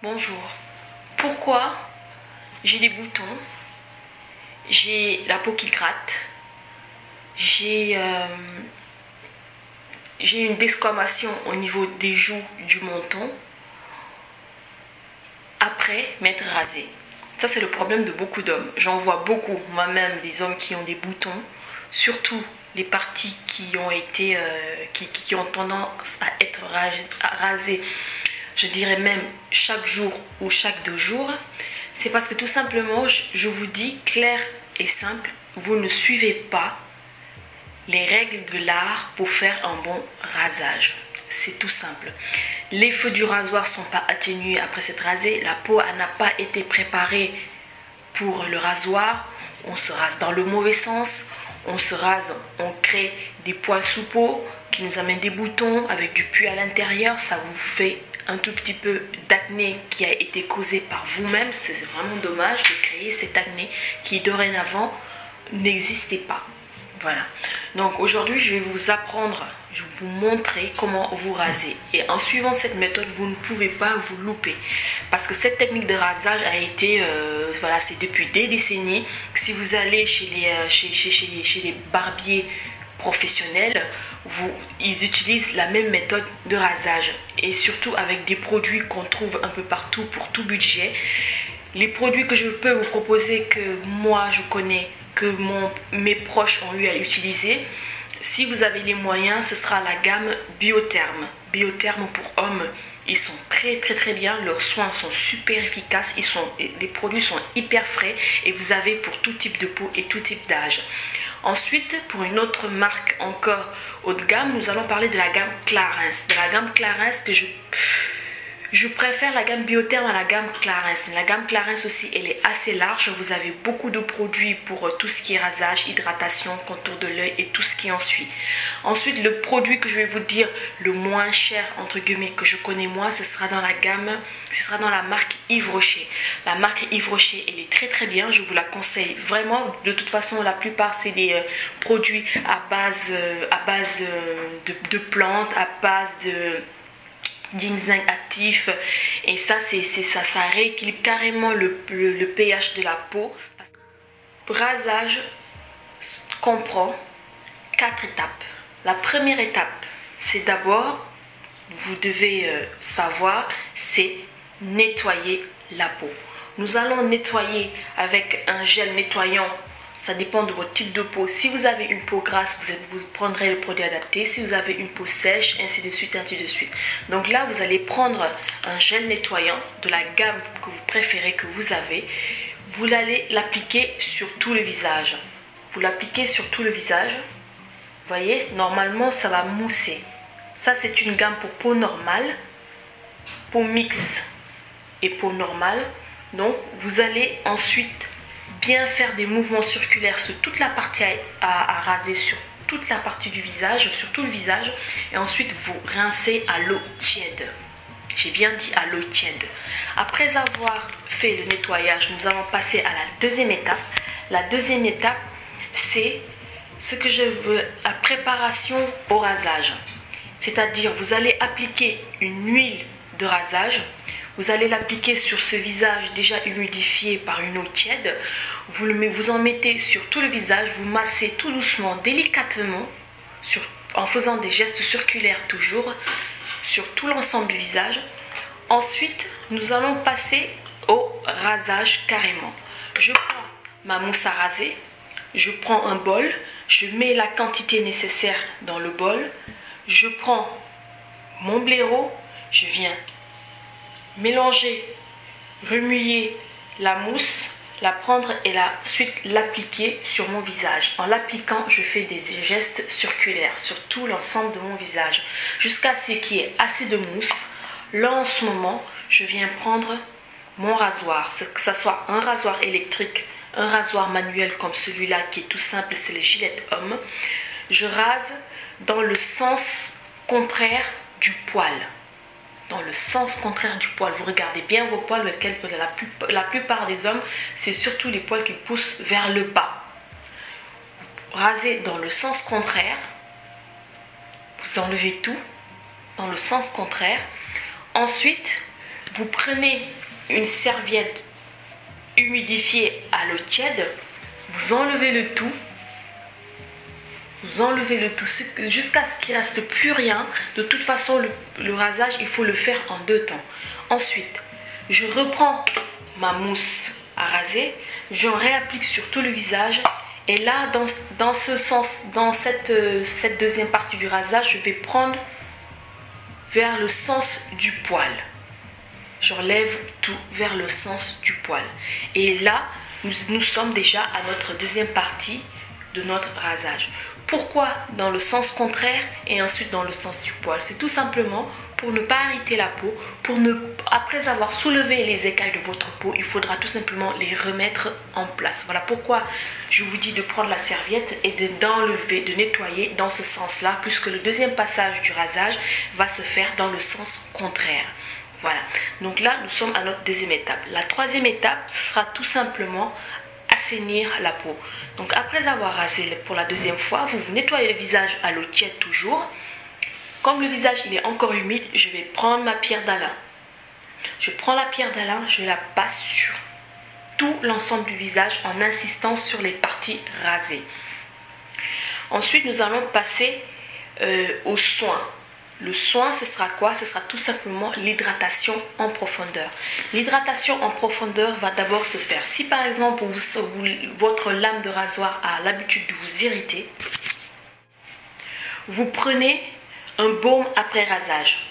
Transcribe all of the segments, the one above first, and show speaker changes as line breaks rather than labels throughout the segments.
Bonjour. Pourquoi j'ai des boutons, j'ai la peau qui gratte, j'ai une desquamation au niveau des joues du menton après m'être rasé? Ça, c'est le problème de beaucoup d'hommes. J'en vois beaucoup, moi-même, des hommes qui ont des boutons, surtout les parties qui ont été, qui ont tendance à être rasées, je dirais même chaque jour ou chaque 2 jours. C'est parce que tout simplement, je vous dis clair et simple, vous ne suivez pas les règles de l'art pour faire un bon rasage. C'est tout simple. Les feux du rasoir ne sont pas atténués après s'être rasé. La peau n'a pas été préparée pour le rasoir. On se rase dans le mauvais sens. On se rase, on crée des poils sous peau qui nous amènent des boutons avec du pus à l'intérieur. Ça vous fait un tout petit peu d'acné qui a été causé par vous-même. C'est vraiment dommage de créer cette acné qui dorénavant n'existait pas. Voilà. Donc aujourd'hui, je vais vous apprendre, je vais vous montrer comment vous raser. Et en suivant cette méthode, vous ne pouvez pas vous louper. Parce que cette technique de rasage a été, voilà, c'est depuis des décennies. Si vous allez chez les barbiers professionnels, ils utilisent la même méthode de rasage. Et surtout avec des produits qu'on trouve un peu partout pour tout budget. Les produits que je peux vous proposer, que moi je connais, que mes proches ont eu à utiliser, si vous avez les moyens, ce sera la gamme Biotherme. Biotherme pour hommes, ils sont très bien, leurs soins sont super efficaces, les produits sont hyper frais et vous avez pour tout type de peau et tout type d'âge. Ensuite, pour une autre marque encore haut de gamme, nous allons parler de la gamme Clarins. De la gamme Clarins que je préfère la gamme Biotherme à la gamme Clarins. La gamme Clarins aussi, elle est assez large. Vous avez beaucoup de produits pour tout ce qui est rasage, hydratation, contour de l'œil et tout ce qui en suit. Ensuite, le produit que je vais vous dire le moins cher, entre guillemets, que je connais moi, ce sera dans la marque Yves Rocher. La marque Yves Rocher, elle est très bien. Je vous la conseille vraiment. De toute façon, la plupart, c'est des produits à base de plantes, à base de ginseng actif, et ça rééquilibre carrément le pH de la peau. Rasage comprend 4 étapes. La première étape, c'est d'abord, vous devez savoir, c'est nettoyer la peau. Nous allons nettoyer avec un gel nettoyant. Ça dépend de votre type de peau. Si vous avez une peau grasse, vous prendrez le produit adapté. Si vous avez une peau sèche, ainsi de suite, ainsi de suite. Donc là, vous allez prendre un gel nettoyant de la gamme que vous préférez, que vous avez. Vous allez l'appliquer sur tout le visage. Vous l'appliquez sur tout le visage. Vous voyez, normalement, ça va mousser. Ça, c'est une gamme pour peau normale, peau mixte et peau normale. Donc, vous allez ensuite bien faire des mouvements circulaires sur toute la partie à raser, sur toute la partie du visage, sur tout le visage, et ensuite vous rincez à l'eau tiède. J'ai bien dit à l'eau tiède. Après avoir fait le nettoyage, nous allons passer à la deuxième étape. La deuxième étape, c'est ce que je veux, la préparation au rasage. C'est-à-dire, vous allez appliquer une huile de rasage. Vous allez l'appliquer sur ce visage déjà humidifié par une eau tiède. Vous en mettez sur tout le visage. Vous massez tout doucement, délicatement, en faisant des gestes circulaires toujours, sur tout l'ensemble du visage. Ensuite, nous allons passer au rasage carrément. Je prends ma mousse à raser. Je prends un bol. Je mets la quantité nécessaire dans le bol. Je prends mon blaireau. Je viens mélanger, remuer la mousse, la prendre et ensuite l'appliquer sur mon visage. En l'appliquant, je fais des gestes circulaires sur tout l'ensemble de mon visage jusqu'à ce qu'il y ait assez de mousse. Là, en ce moment, je viens prendre mon rasoir, que ce soit un rasoir électrique, un rasoir manuel comme celui-là qui est tout simple, c'est le Gillette Homme. Je rase dans le sens contraire du poil. Dans le sens contraire du poil. Vous regardez bien vos poils, la plupart des hommes, c'est surtout les poils qui poussent vers le bas. Rasez dans le sens contraire. Vous enlevez tout dans le sens contraire. Ensuite, vous prenez une serviette humidifiée à l'eau tiède, vous enlevez le tout. Vous enlevez le tout jusqu'à ce qu'il ne reste plus rien. De toute façon, le rasage, il faut le faire en 2 temps. Ensuite, je reprends ma mousse à raser, j'en réapplique sur tout le visage. Et là, dans ce sens, dans cette deuxième partie du rasage, je vais prendre vers le sens du poil. J'enlève tout vers le sens du poil. Et là, nous sommes déjà à notre deuxième partie de notre rasage. Pourquoi dans le sens contraire et ensuite dans le sens du poil? C'est tout simplement pour ne pas irriter la peau, après avoir soulevé les écailles de votre peau, il faudra tout simplement les remettre en place. Voilà pourquoi je vous dis de prendre la serviette et d'enlever, de nettoyer dans ce sens-là, puisque le deuxième passage du rasage va se faire dans le sens contraire. Voilà, donc là nous sommes à notre deuxième étape. La troisième étape, ce sera tout simplement assainir la peau. Donc après avoir rasé pour la deuxième fois, vous nettoyez le visage à l'eau tiède toujours. Comme le visage il est encore humide, je vais prendre ma pierre d'Alain. Je prends la pierre d'Alain, je la passe sur tout l'ensemble du visage en insistant sur les parties rasées. Ensuite, nous allons passer au soin. Le soin, ce sera quoi? Ce sera tout simplement l'hydratation en profondeur. L'hydratation en profondeur va d'abord se faire. Si par exemple, votre lame de rasoir a l'habitude de vous irriter, vous prenez un baume après rasage.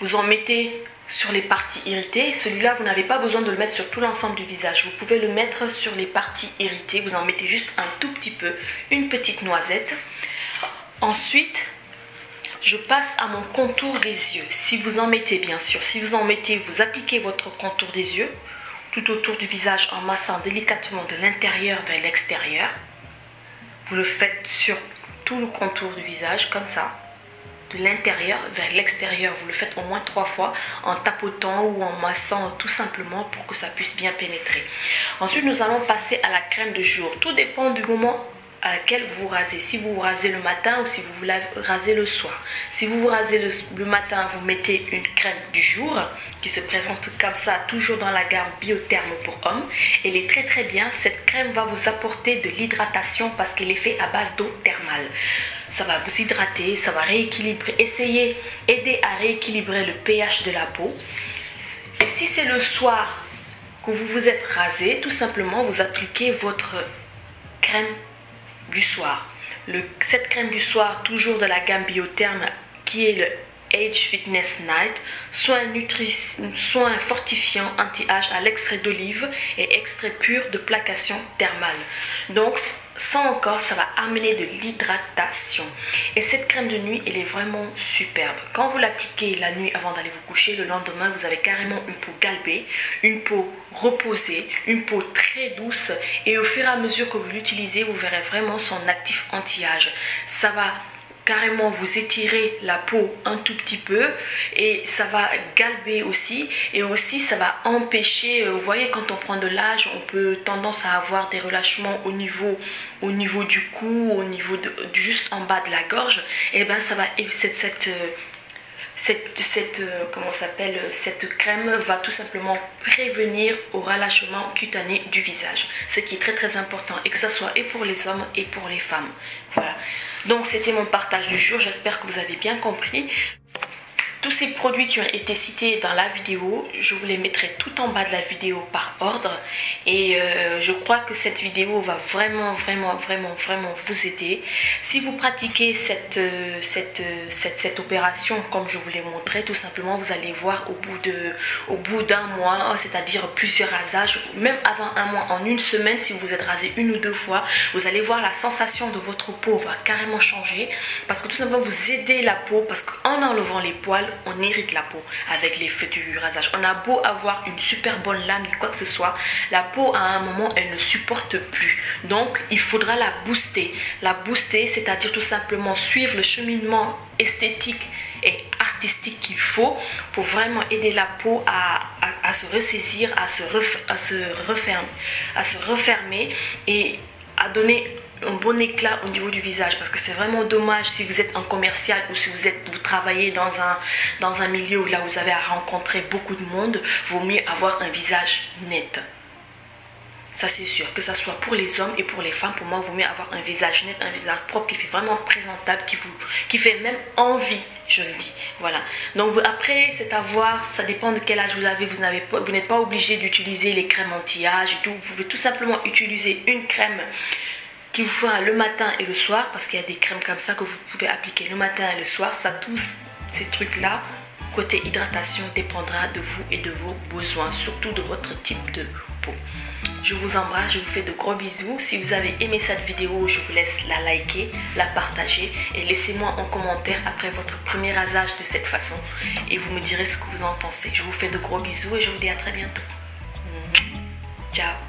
Vous en mettez sur les parties irritées. Celui-là, vous n'avez pas besoin de le mettre sur tout l'ensemble du visage. Vous pouvez le mettre sur les parties irritées. Vous en mettez juste un tout petit peu, une petite noisette. Ensuite, je passe à mon contour des yeux. Si vous en mettez, bien sûr, si vous en mettez, vous appliquez votre contour des yeux tout autour du visage en massant délicatement de l'intérieur vers l'extérieur. Vous le faites sur tout le contour du visage, comme ça. De l'intérieur vers l'extérieur, vous le faites au moins 3 fois en tapotant ou en massant tout simplement pour que ça puisse bien pénétrer. Ensuite, nous allons passer à la crème de jour. Tout dépend du moment à laquelle vous vous rasez. Si vous vous rasez le matin ou si vous vous rasez le soir. Si vous vous rasez le matin, vous mettez une crème du jour qui se présente comme ça, toujours dans la gamme Biotherme pour hommes. Elle est très très bien. Cette crème va vous apporter de l'hydratation parce qu'elle est faite à base d'eau thermale. Ça va vous hydrater, ça va rééquilibrer, aider à rééquilibrer le pH de la peau. Et si c'est le soir que vous vous êtes rasé, tout simplement vous appliquez votre crème du soir. Cette crème du soir, toujours de la gamme Biotherme, qui est le Age Fitness Night, soin fortifiant anti-âge à l'extrait d'olive et extrait pur de placation thermale. Donc ça encore, ça va amener de l'hydratation. Et cette crème de nuit, elle est vraiment superbe. Quand vous l'appliquez la nuit avant d'aller vous coucher, le lendemain, vous avez carrément une peau galbée, une peau reposée, une peau très douce. Et au fur et à mesure que vous l'utilisez, vous verrez vraiment son actif anti-âge. Ça va carrément vous étirer la peau un tout petit peu et ça va galber aussi, et aussi ça va empêcher, vous voyez, quand on prend de l'âge, on peut tendance à avoir des relâchements au niveau du cou, au niveau juste en bas de la gorge. Et ben ça va, cette crème va tout simplement prévenir au relâchement cutané du visage, ce qui est très très important, et que ça soit et pour les hommes et pour les femmes. Voilà, donc c'était mon partage du jour, j'espère que vous avez bien compris. Tous ces produits qui ont été cités dans la vidéo, je vous les mettrai tout en bas de la vidéo par ordre. Et je crois que cette vidéo va vraiment vous aider. Si vous pratiquez cette opération comme je vous l'ai montré, tout simplement, vous allez voir au bout d'un mois, c'est-à-dire plusieurs rasages, même avant un mois, en une semaine, si vous vous êtes rasé 1 ou 2 fois, vous allez voir la sensation de votre peau va carrément changer. Parce que tout simplement, vous aidez la peau, parce qu'en enlevant les poils, on irrite la peau avec l'effet du rasage. On a beau avoir une super bonne lame, quoi que ce soit, la peau à un moment elle ne supporte plus. Donc il faudra la booster. La booster, c'est-à-dire tout simplement suivre le cheminement esthétique et artistique qu'il faut pour vraiment aider la peau à se ressaisir, à se refermer et à donner bon éclat au niveau du visage, parce que c'est vraiment dommage si vous êtes en commercial ou si vous travaillez dans un milieu où là vous avez à rencontrer beaucoup de monde, vaut mieux avoir un visage net. Ça c'est sûr, que ça soit pour les hommes et pour les femmes, pour moi, il vaut mieux avoir un visage net, un visage propre qui fait vraiment présentable, qui fait même envie, je le dis. Voilà. Donc après, c'est à voir, ça dépend de quel âge vous avez. Vous n'êtes pas obligé d'utiliser les crèmes anti-âge et tout. Vous pouvez tout simplement utiliser une crème qui vous fera le matin et le soir, parce qu'il y a des crèmes comme ça que vous pouvez appliquer le matin et le soir. Ça, tous ces trucs-là, côté hydratation, dépendra de vous et de vos besoins, surtout de votre type de peau. Je vous embrasse, je vous fais de gros bisous. Si vous avez aimé cette vidéo, je vous laisse la liker, la partager et laissez-moi en commentaire après votre premier rasage de cette façon et vous me direz ce que vous en pensez. Je vous fais de gros bisous et je vous dis à très bientôt. Ciao.